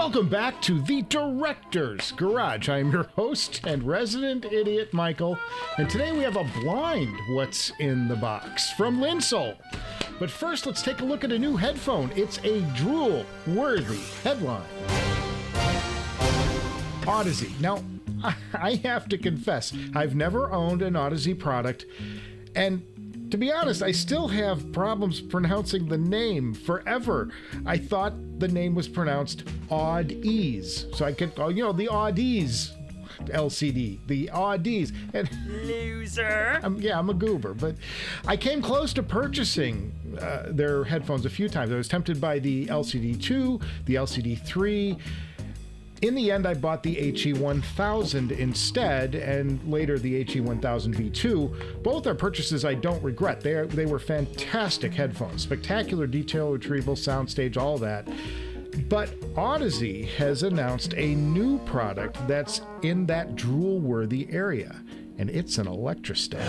Welcome back to the Director's Garage. I am your host and resident idiot, Michael, and today we have a blind What's in the Box from Linsoul. But first, let's take a look at a new headphone. It's a drool-worthy headline. Audeze. Now, I have to confess, I've never owned an Audeze product, and to be honest, I still have problems pronouncing the name forever. I thought the name was pronounced Audeze, so I could, the Audeze LCD, the Audeze. And loser. I'm a goober, but I came close to purchasing their headphones a few times. I was tempted by the LCD2, the LCD3. In the end, I bought the HE-1000 instead, and later the HE-1000 V2. Both are purchases I don't regret. They were fantastic headphones, spectacular detail retrieval, soundstage, all that. But Audeze has announced a new product that's in that drool-worthy area, and it's an electrostatic.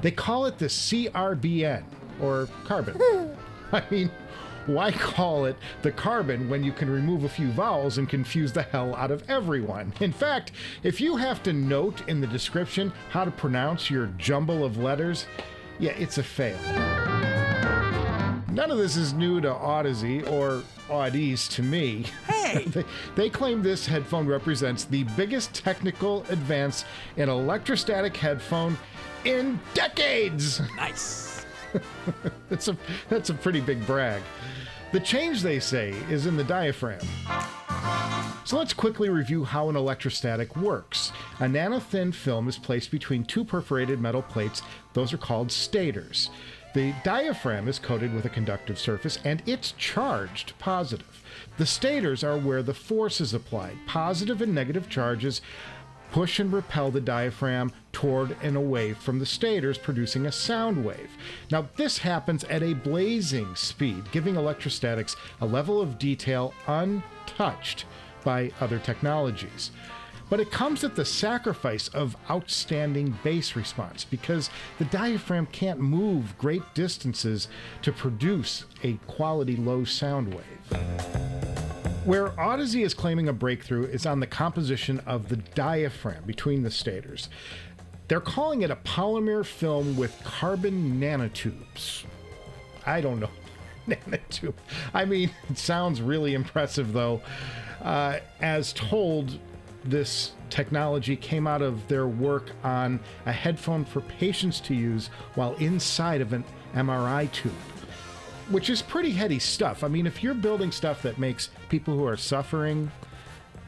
They call it the CRBN, or carbon. I mean, why call it the carbon when you can remove a few vowels and confuse the hell out of everyone? In fact, if you have to note in the description how to pronounce your jumble of letters, yeah, it's a fail. None of this is new to Audeze or Audeze to me. Hey! They claim this headphone represents the biggest technical advance in electrostatic headphone in decades. Nice. That's a pretty big brag. The change, they say, is in the diaphragm. So let's quickly review how an electrostatic works. A nano-thin film is placed between two perforated metal plates. Those are called stators. The diaphragm is coated with a conductive surface, and it's charged positive. The stators are where the force is applied. Positive and negative charges push and repel the diaphragm toward and away from the stators, producing a sound wave. Now, this happens at a blazing speed, giving electrostatics a level of detail untouched by other technologies. But it comes at the sacrifice of outstanding bass response, because the diaphragm can't move great distances to produce a quality low sound wave. Where Audeze is claiming a breakthrough is on the composition of the diaphragm between the stators. They're calling it a polymer film with carbon nanotubes. I don't know. Nanotube. I mean, it sounds really impressive, though. As told, this technology came out of their work on a headphone for patients to use while inside of an MRI tube, which is pretty heady stuff. I mean, if you're building stuff that makes people who are suffering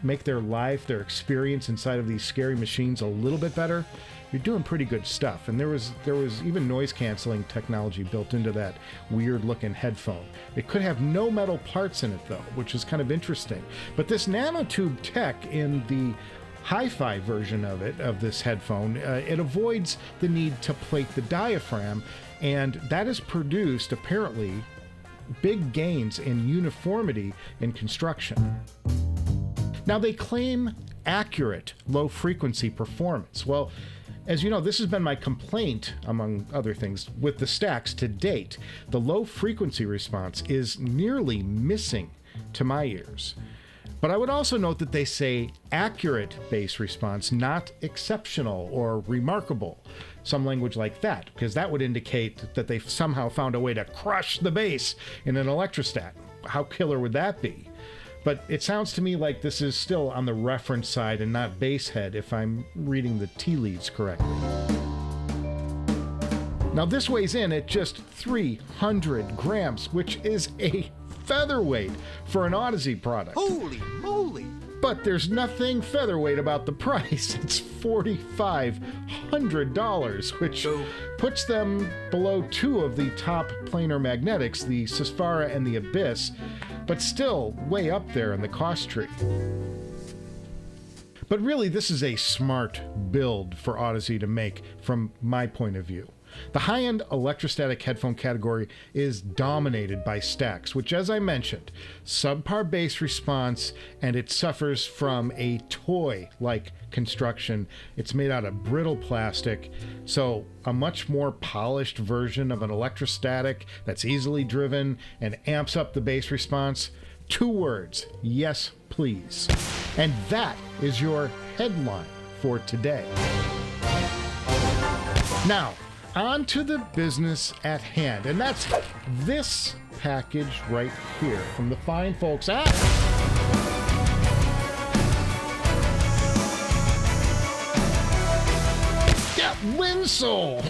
make their life, their experience inside of these scary machines a little bit better, you're doing pretty good stuff. And there was even noise canceling technology built into that weird looking headphone. It could have no metal parts in it though, which is kind of interesting. But this nanotube tech in the hi-fi version of this headphone, it avoids the need to plate the diaphragm, and that has produced, apparently, big gains in uniformity in construction. Now, they claim accurate low-frequency performance. Well, as you know, this has been my complaint, among other things, with the stacks to date. The low-frequency response is nearly missing to my ears. But I would also note that they say accurate bass response, not exceptional or remarkable. Some language like that, because that would indicate that they've somehow found a way to crush the bass in an electrostat. How killer would that be? But it sounds to me like this is still on the reference side and not bass head, if I'm reading the tea leaves correctly. Now this weighs in at just 300 grams, which is a featherweight for an Audeze product. Holy moly! But there's nothing featherweight about the price. It's $4,500, which puts them below two of the top planar magnetics, the Susvara and the Abyss, but still way up there in the cost tree. But really, this is a smart build for Audeze to make from my point of view. The high-end electrostatic headphone category is dominated by stacks, which, as I mentioned, subpar bass response, and it suffers from a toy-like construction. It's made out of brittle plastic, so a much more polished version of an electrostatic that's easily driven and amps up the bass response 2 words, yes, please. And that is your headline for today. Now, on to the business at hand, and that's this package right here from the fine folks at Linsoul.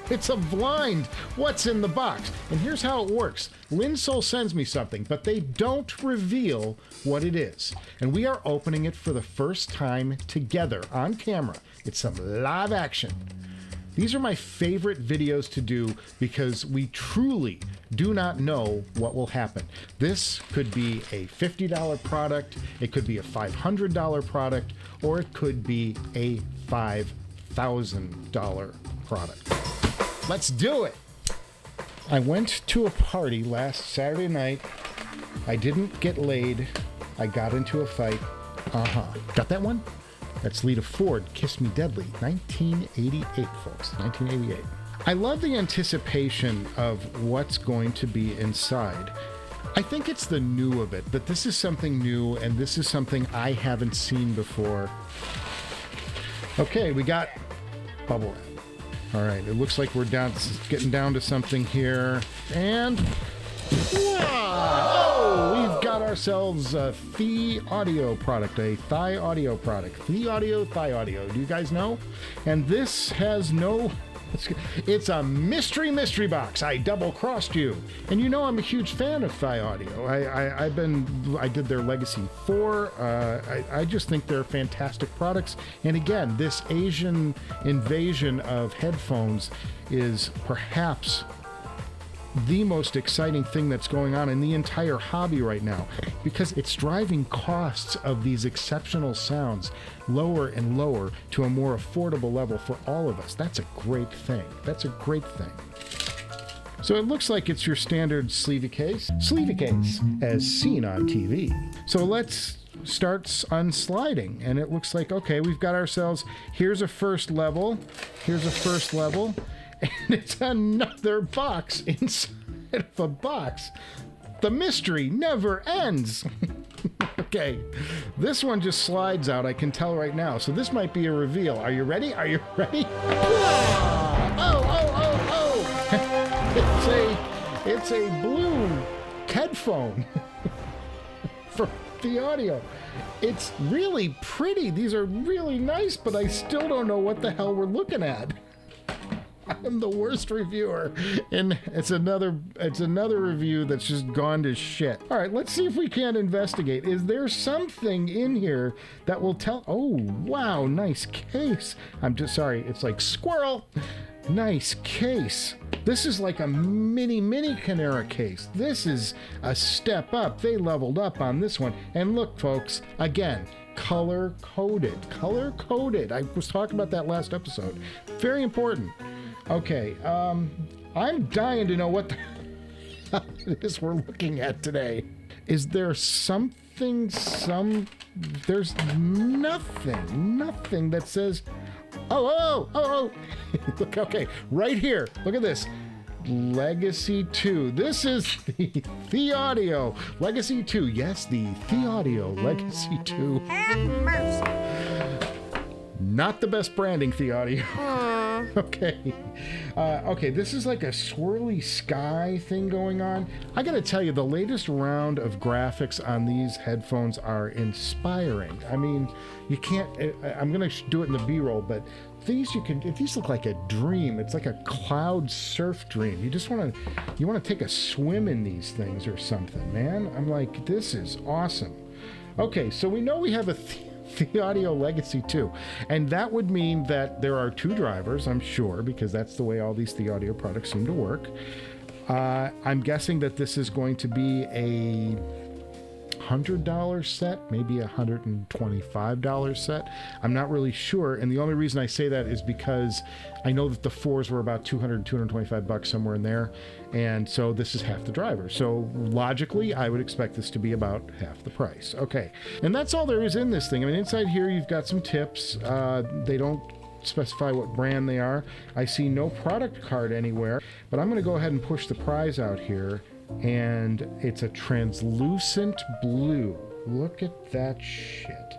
It's a blind. What's in the box? And here's how it works. Linsoul sends me something, but they don't reveal what it is. And we are opening it for the first time together on camera. It's some live action. These are my favorite videos to do because we truly do not know what will happen. This could be a $50 product, it could be a $500 product, or it could be a $5,000 product. Let's do it! I went to a party last Saturday night. I didn't get laid. I got into a fight. Got that one? That's Lita Ford, Kiss Me Deadly, 1988, folks, 1988. I love the anticipation of what's going to be inside. I think it's the new of it, but this is something new, and this is something I haven't seen before. Okay, we got bubble wrap. All right, it looks like we're getting down to something here, and we've got ourselves a Thieaudio product, a Thieaudio product. Thieaudio. Do you guys know? And this has no... It's a mystery box. I double-crossed you. And you know I'm a huge fan of Thieaudio. I did their Legacy 4. I just think they're fantastic products. And again, this Asian invasion of headphones is perhaps the most exciting thing that's going on in the entire hobby right now, because it's driving costs of these exceptional sounds lower and lower to a more affordable level for all of us. That's a great thing. So it looks like it's your standard sleevey case as seen on TV. So let's start unsliding, and it looks like, okay, we've got ourselves, here's a first level, and it's another box inside of a box. The mystery never ends. Okay, this one just slides out, I can tell right now. So this might be a reveal. Are you ready? It's a blue headphone for Thieaudio. It's really pretty. These are really nice, but I still don't know what the hell we're looking at. I'm the worst reviewer, and it's another review that's just gone to shit. All right, let's see if we can investigate. Is there something in here that will tell? Oh, wow, nice case. I'm just sorry, it's like squirrel. Nice case. This is like a mini Kinera case. This is a step up. They leveled up on this one. And look, folks, again, color coded. I was talking about that last episode. Very important. Okay, I'm dying to know what the hell it is we're looking at today. Is there something, there's nothing that says, oh. Look, okay, right here, look at this. Legacy 2. This is the Thieaudio Legacy 2. Yes, the Thieaudio Legacy 2. Have mercy. Not the best branding, Thieaudio. Okay. Okay, this is like a swirly sky thing going on. I gotta tell you, the latest round of graphics on these headphones are inspiring. I mean, you can't, I'm gonna do it in the B-roll, but these these look like a dream. It's like a cloud surf dream. You want to take a swim in these things or something, man. I'm like, this is awesome. Okay, so we know we have a Thieaudio Legacy 2, and that would mean that there are 2 drivers, I'm sure, because that's the way all these Thieaudio products seem to work. I'm guessing that this is going to be a $100 set, maybe a $125 set. I'm not really sure, and the only reason I say that is because I know that the 4s were about $200, $225 somewhere in there, and so this is half the driver. So logically, I would expect this to be about half the price. Okay, and that's all there is in this thing. I mean, inside here you've got some tips. They don't specify what brand they are. I see no product card anywhere, but I'm going to go ahead and push the prize out here. And it's a translucent blue. Look at that shit.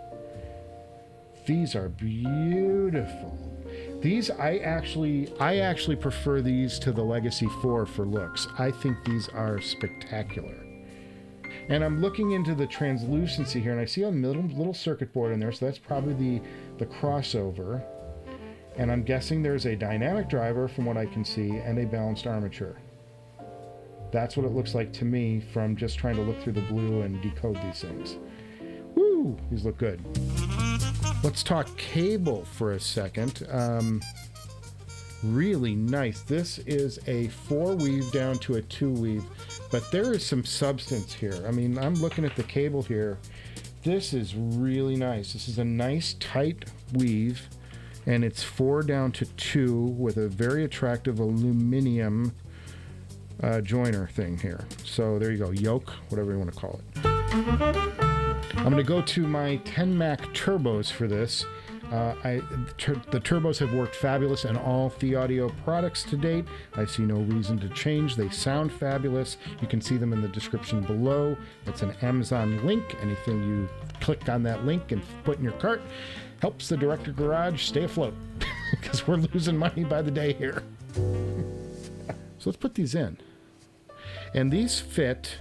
These are beautiful. These, I actually prefer these to the Legacy 4 for looks. I think these are spectacular. And I'm looking into the translucency here, and I see a little circuit board in there, so that's probably the crossover. And I'm guessing there's a dynamic driver, from what I can see, and a balanced armature. That's what it looks like to me from just trying to look through the blue and decode these things. Woo! These look good. Let's talk cable for a second. Really nice. This is a 4-weave down to a 2-weave, but there is some substance here. I mean, I'm looking at the cable here. This is really nice. This is a nice tight weave, and it's 4 down to 2 with a very attractive aluminum joiner thing here. So there you go, yoke, whatever you want to call it. I'm going to go to my TENNMAK turbos for this. The turbos have worked fabulous in all Thieaudio products to date. I see no reason to change. They sound fabulous. You can see them in the description below. That's an Amazon link. Anything you click on that link and put in your cart helps the Director Garage stay afloat because we're losing money by the day here. So let's put these in. And these fit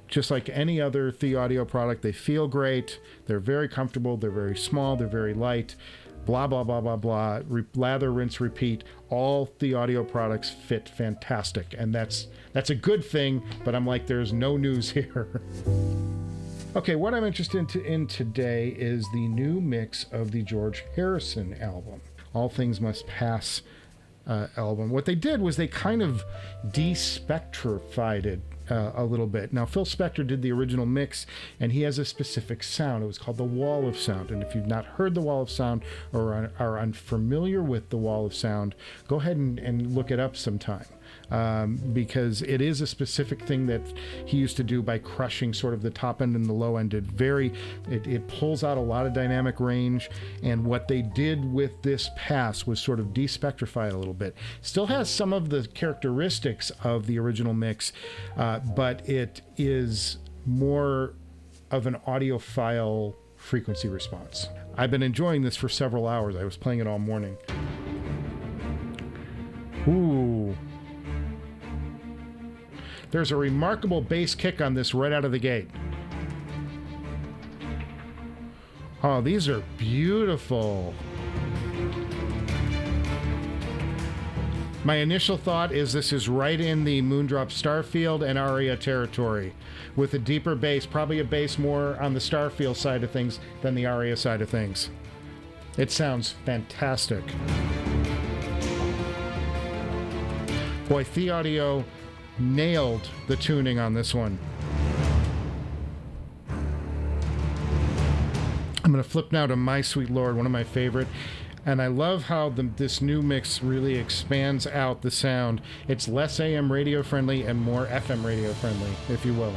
just like any other Thieaudio product. They feel great. They're very comfortable. They're very small. They're very light. Blah, blah, blah, blah, blah. Lather, rinse, repeat. All Thieaudio products fit fantastic. And that's a good thing, but I'm like, there's no news here. Okay, what I'm interested in today is the new mix of the George Harrison album, All Things Must Pass album. What they did was they kind of despectrified it a little bit. Now, Phil Spector did the original mix, and he has a specific sound. It was called the Wall of Sound. And if you've not heard the Wall of Sound or are unfamiliar with the Wall of Sound, go ahead and look it up sometime. Because it is a specific thing that he used to do by crushing sort of the top end and the low end. It pulls out a lot of dynamic range, and what they did with this pass was sort of despectrify it a little bit. Still has some of the characteristics of the original mix, but it is more of an audiophile frequency response. I've been enjoying this for several hours. I was playing it all morning. Ooh. There's a remarkable bass kick on this right out of the gate. Oh, these are beautiful. My initial thought is this is right in the Moondrop Starfield and Aria territory with a deeper bass, probably a bass more on the Starfield side of things than the Aria side of things. It sounds fantastic. Boy, Thieaudio nailed the tuning on this one. I'm going to flip now to My Sweet Lord, one of my favorite. And I love how this new mix really expands out the sound. It's less AM radio friendly and more FM radio friendly, if you will.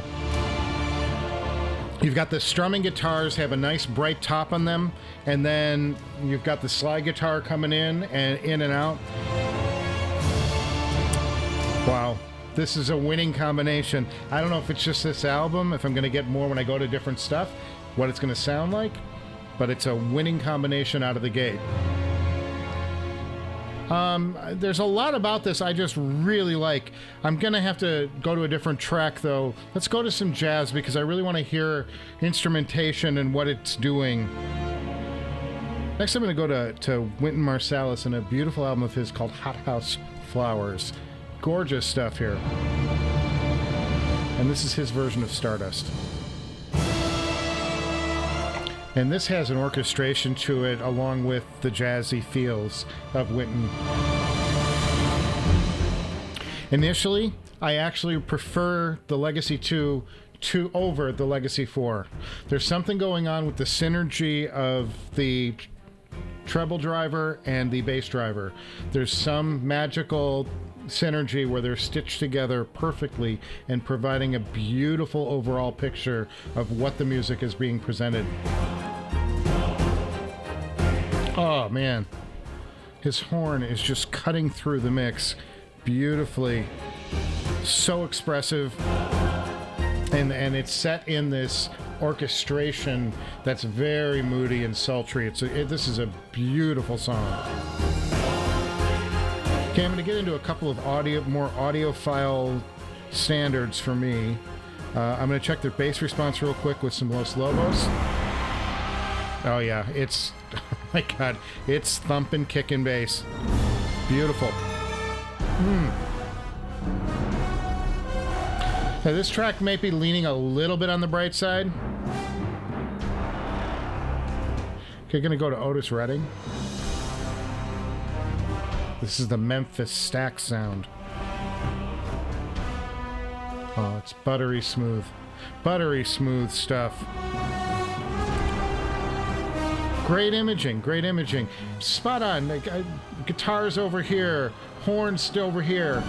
You've got the strumming guitars have a nice bright top on them, and then you've got the slide guitar coming in and out. Wow. This is a winning combination. I don't know if it's just this album, if I'm going to get more when I go to different stuff, what it's going to sound like, but it's a winning combination out of the gate. There's a lot about this I just really like. I'm going to have to go to a different track, though. Let's go to some jazz, because I really want to hear instrumentation and what it's doing. Next, I'm going to go to Wynton Marsalis and a beautiful album of his called Hothouse Flowers. Gorgeous stuff here. And this is his version of Stardust. And this has an orchestration to it along with the jazzy feels of Wynton. Initially, I actually prefer the Legacy 2 over the Legacy 4. There's something going on with the synergy of the treble driver and the bass driver. There's some magical synergy where they're stitched together perfectly and providing a beautiful overall picture of what the music is being presented. Oh man, his horn is just cutting through the mix beautifully. So expressive. And it's set in this orchestration that's very moody and sultry. This is a beautiful song. Okay, I'm going to get into a couple of more audiophile standards for me. I'm going to check their bass response real quick with some Los Lobos. Oh yeah, oh my god, it's thumping, kicking bass. Beautiful. Now, this track may be leaning a little bit on the bright side. Okay, gonna go to Otis Redding. This is the Memphis stack sound. Oh, it's buttery smooth. Buttery smooth stuff. Great imaging, great imaging. Spot on. Guitars over here, horns over here.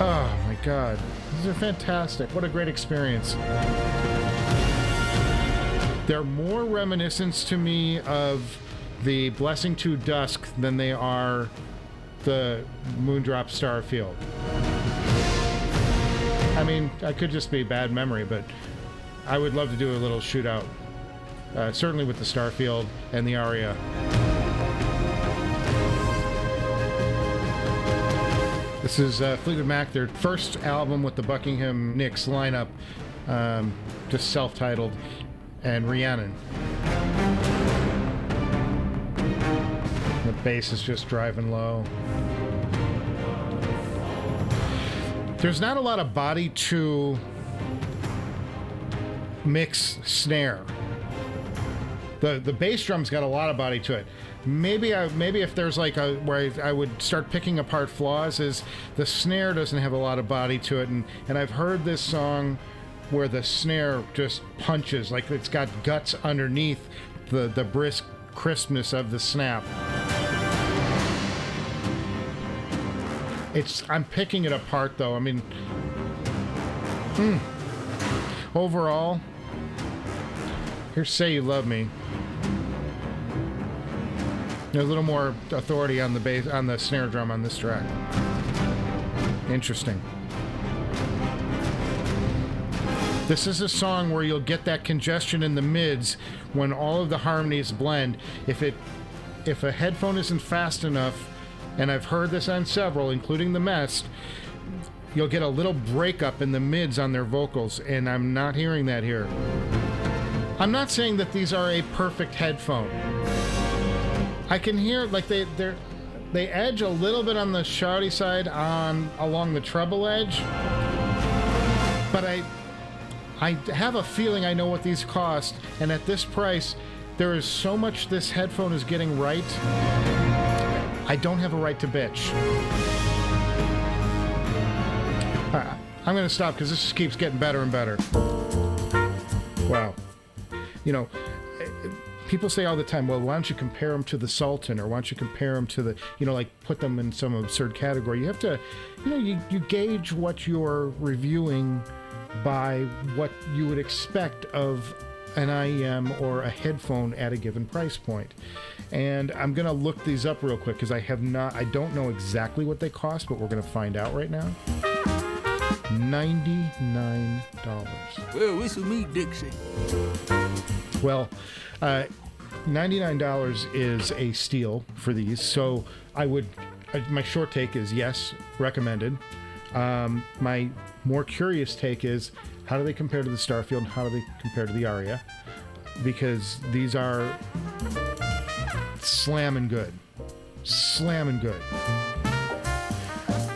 Oh my god. These are fantastic. What a great experience. They're more reminiscents to me of the Blessing to Dusk than they are the Moondrop Starfield. I mean, I could just be bad memory, but I would love to do a little shootout. Certainly with the Starfield and the Aria. This is Fleetwood Mac, their first album with the Buckingham Nicks lineup, just self-titled, and Rhiannon. The bass is just driving low. There's not a lot of body to mix snare. The bass drum's got a lot of body to it. Maybe if there's like where I would start picking apart flaws is the snare doesn't have a lot of body to it, and I've heard this song where the snare just punches, like it's got guts underneath the brisk crispness of the snap. I'm picking it apart though. I mean, overall, here's Say You Love Me. There's a little more authority on the bass, on the snare drum on this track. Interesting. This is a song where you'll get that congestion in the mids when all of the harmonies blend. If a headphone isn't fast enough, and I've heard this on several, including the Mest, you'll get a little breakup in the mids on their vocals, and I'm not hearing that here. I'm not saying that these are a perfect headphone. I can hear like they edge a little bit on the shouty side along the treble edge, but I have a feeling I know what these cost, and at this price, there is so much this headphone is getting right. I don't have a right to bitch. All right, I'm going to stop because this just keeps getting better and better. Wow. You know, people say all the time, well, why don't you compare them to the Sultan, or why don't you compare them to the, like put them in some absurd category. You have to, you gauge what you're reviewing by what you would expect of an IEM or a headphone at a given price point. And I'm going to look these up real quick because I don't know exactly what they cost, but we're going to find out right now. $99. Well, whistle me, Dixie. Well, $99 is a steal for these, so my short take is yes, recommended. My more curious take is, how do they compare to the Starfield? How do they compare to the Aria? Because these are slamming good. Slamming good.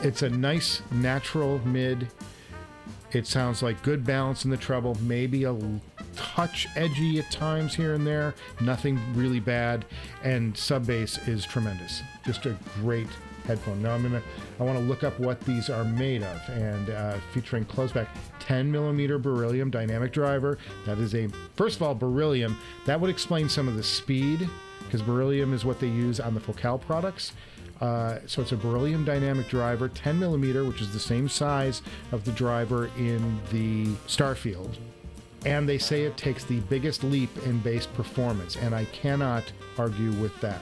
It's a nice, natural mid. It sounds like good balance in the treble, maybe a touch edgy at times here and there, nothing really bad, and sub bass is tremendous. Just a great headphone. Now I want to look up what these are made of, and featuring closeback 10mm beryllium dynamic driver. That is first of all, beryllium, that would explain some of the speed, because beryllium is what they use on the Focal products. So it's a beryllium dynamic driver, 10mm, which is the same size of the driver in the Starfield. And they say it takes the biggest leap in bass performance, and I cannot argue with that.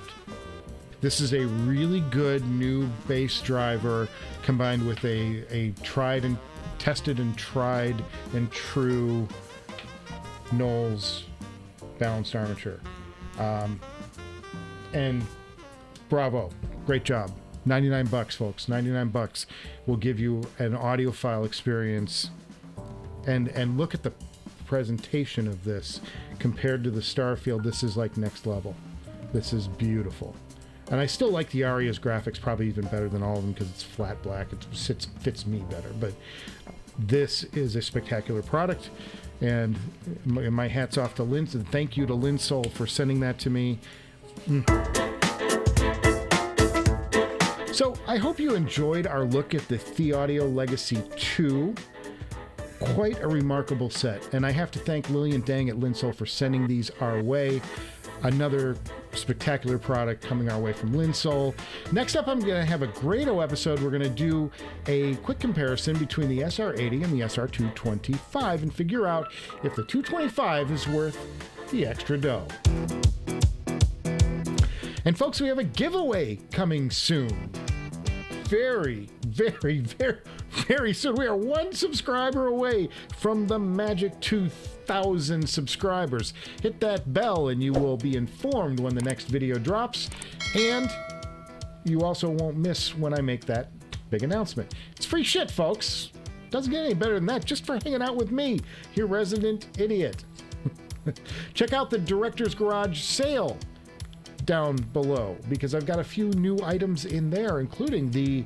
This is a really good new bass driver combined with a tried and tested and tried and true Knowles balanced armature. And bravo, great job. $99, folks. $99 will give you an audiophile experience. And look at the presentation of this compared to the Starfield. This is like next level. This is beautiful. And I still like the Aria's graphics probably even better than all of them because it's flat black. It fits me better. But this is a spectacular product. And my hat's off to Linsoul. And thank you to Linsoul for sending that to me. So I hope you enjoyed our look at the Thieaudio Legacy 2. Quite a remarkable set. And I have to thank Lillian Dang at Linsoul for sending these our way. Another spectacular product coming our way from Linsoul. Next up, I'm going to have a Grado episode. We're going to do a quick comparison between the SR80 and the SR225 and figure out if the 225 is worth the extra dough. And folks, we have a giveaway coming soon. Very, very, very, very soon. We are one subscriber away from the magic 2,000 subscribers. Hit that bell and you will be informed when the next video drops. And you also won't miss when I make that big announcement. It's free shit, folks. Doesn't get any better than that just for hanging out with me, your resident idiot. Check out the Director's Garage sale down below because I've got a few new items in there, including the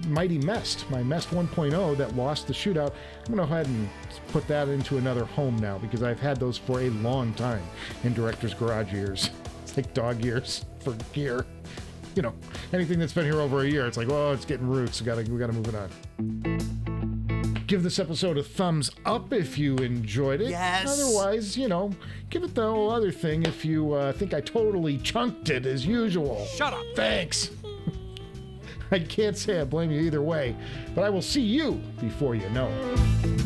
mighty Mest, my Mest 1.0 that lost the shootout. I'm going to go ahead and put that into another home now because I've had those for a long time in Director's Garage years. It's like dog years for gear. You know, anything that's been here over a year, it's like, well, it's getting roots. We gotta move it on. Give this episode a thumbs up if you enjoyed it. Yes. Otherwise, you know, give it the whole other thing if you think I totally chunked it as usual. Shut up. Thanks. I can't say I blame you either way, but I will see you before you know it.